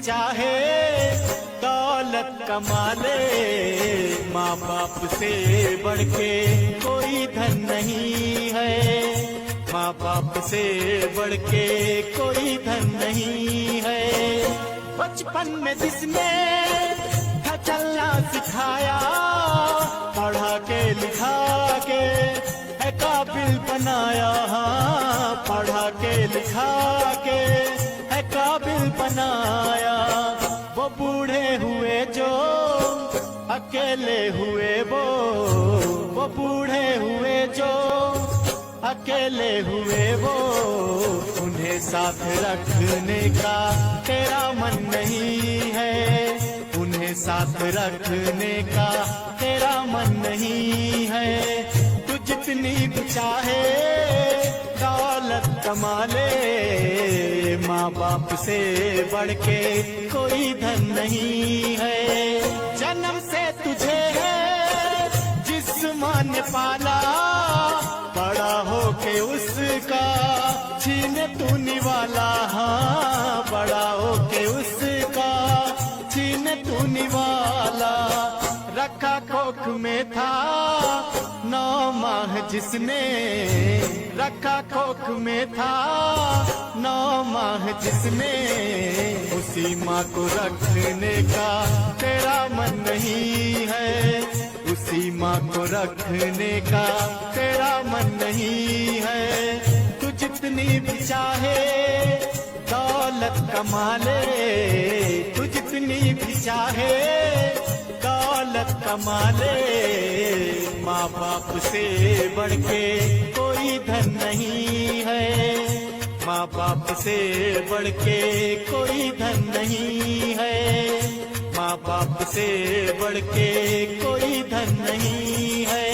चाहे दौलत कमा ले, माँ बाप से बढ़ के कोई धन नहीं है। माँ बाप से बढ़ के कोई धन नहीं है। बचपन में जिसने था चलना सिखाया, पढ़ा के लिखा के है काबिल बनाया। हाँ, पढ़ा के लिखा के है काबिल बनाया। वो बूढ़े हुए जो अकेले हुए, वो बूढ़े हुए जो अकेले हुए, वो उन्हें साथ रखने का तेरा मन नहीं है। उन्हें साथ रखने का तेरा मन नहीं है। तू जितनी भी चाहे दौलत कमा ले, माँ बाप से बढ़ के कोई धन नहीं है। जन्म से तुझे है जिस माँ ने पाला, बड़ा हो के उसका छीने तू निवाला। हाँ, बड़ा हो के उसका छीने तू निवाला। रखा कोख में था 9 माह जिसने, रखा कोख में था 9 माह जिसने, उसी माँ को रखने का तेरा मन नहीं है। उसी माँ को रखने का तेरा मन नहीं है। तू जितनी भी चाहे दौलत कमा ले, तू जितनी भी चाहे दौलत कमा ले, माँ बाप से बढ़ के कोई धन नहीं है। माँ बाप से बढ़ के कोई धन नहीं है। माँ बाप से बढ़ के कोई धन नहीं है।